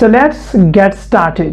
So let's get started۔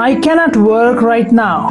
I cannot work right now،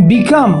Become،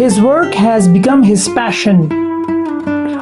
His work has become his passion،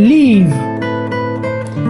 Leave،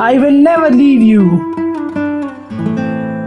I will never leave you،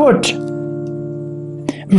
Put،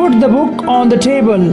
Put the book on the table،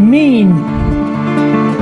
Mean،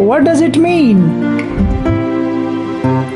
What does it mean؟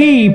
Keep،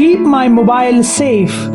Keep my mobile safe،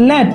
Let،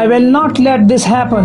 I will not let this happen،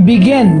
Begin،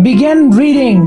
Begin reading،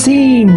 Seem،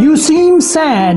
You seem sad،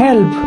Help،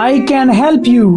I can help you،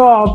Talk،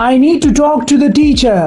I need to talk to the teacher،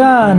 Turn،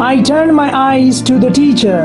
I turned my eyes to the teacher،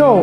Show،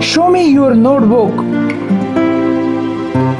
Show me your notebook،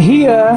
Hear،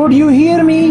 Could you hear me؟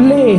Play،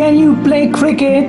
Can you play cricket؟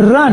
Run،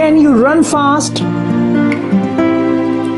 Can you run fast؟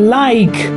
Like،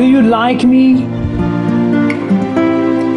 Do you like me؟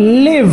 Live،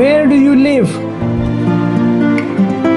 Where do you live؟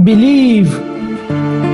Believe،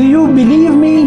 Do you believe me؟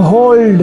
Hold،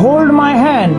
Hold my hand،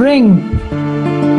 Bring،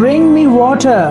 Bring me water،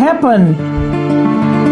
Happen،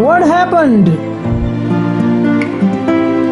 What happened؟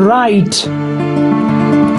Write،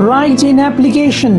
Write an application،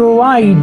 Provide،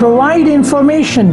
Provide information،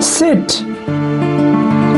Sit،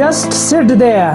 Just sit there،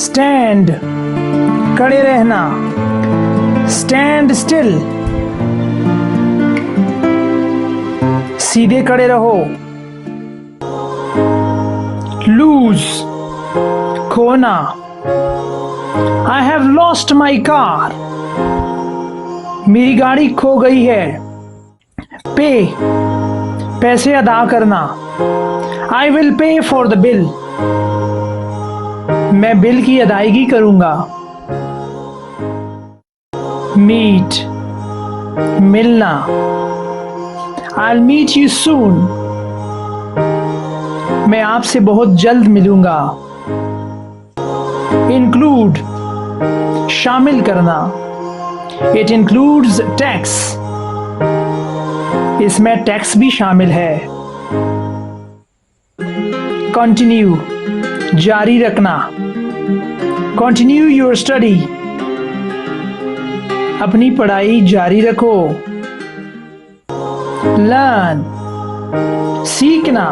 stand खड़े रहना, stand still सीधे खड़े रहो, loose खोना, I have lost my car मेरी गाड़ी खो गई है, पे पैसे अदा करना, I will pay for the bill मैं बिल की अदायगी करूंगा, मीट मिलना, I'll meet you soon मैं आपसे बहुत जल्द मिलूंगा, include शामिल करना, it includes tax इसमें टैक्स भी शामिल है, continue जारी रखना, continue your study अपनी पढ़ाई जारी रखो, learn सीखना,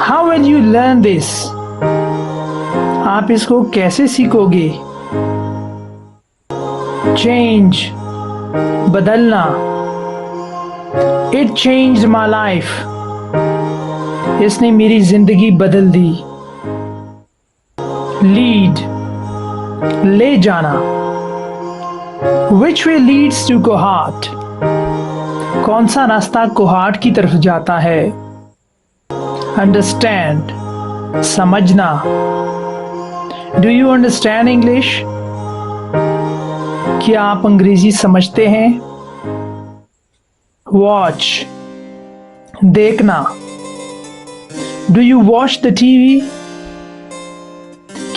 how will you learn this आप इसको कैसे सीखोगे, change बदलना, it changed my life इसने मेरी जिंदगी बदल दी, lead ले जाना, which way leads to Kohat कौन सा रास्ता कोहाट की तरफ जाता है, अंडरस्टैंड समझना, डू यू अंडरस्टैंड इंग्लिश क्या आप अंग्रेजी समझते हैं, वॉच देखना, do you watch the TV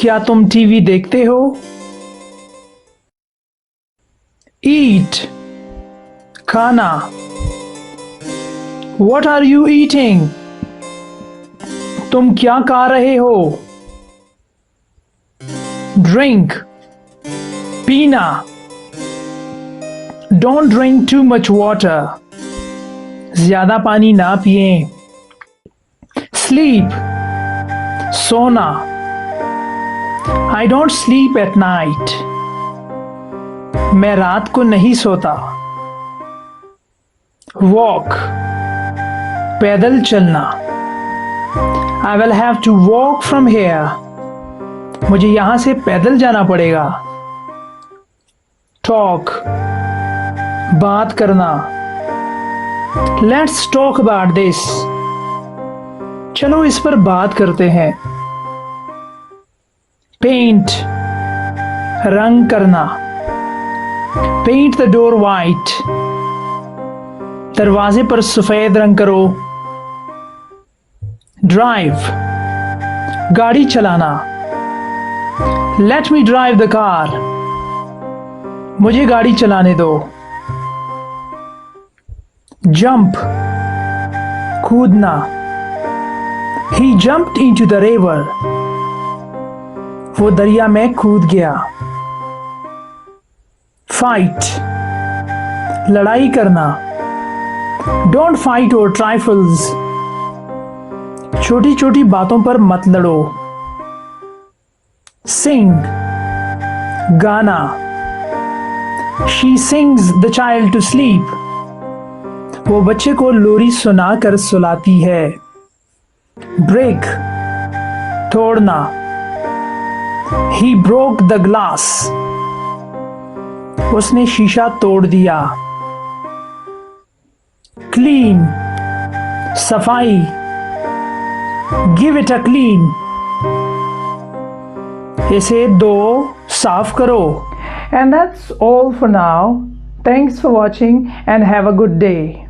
क्या तुम टीवी देखते हो, ईट खाना, What are you eating? तुम क्या खा रहे हो, Drink पीना, Don't drink too much water ज्यादा पानी ना पिएं, Sleep सोना, I don't sleep at night मैं रात को नहीं सोता, Walk पैदल चलना, I will have to walk from here मुझे यहां से पैदल जाना पड़ेगा, Talk बात करना, Let's talk about this चलो इस पर बात करते हैं, Paint रंग करना, Paint the door white दरवाजे पर सफेद रंग करो, ड्राइव गाड़ी चलाना, let me drive the car मुझे गाड़ी चलाने दो, जंप कूदना, ही जंप्ड इनटू द रिवर वो दरिया में कूद गया, फाइट लड़ाई करना, डोंट फाइट ओवर ट्राइफल्स छोटी छोटी बातों पर मत लड़ो, सिंग गाना, she sings the child to sleep वो बच्चे को लोरी सुनाकर सुलाती है, ब्रेक तोड़ना, ही ब्रोक द ग्लास उसने शीशा तोड़ दिया, क्लीन सफाई, गिव इट अ क्लीन इसे दो साफ करो, and that's all for now. Thanks for watching and have a good day.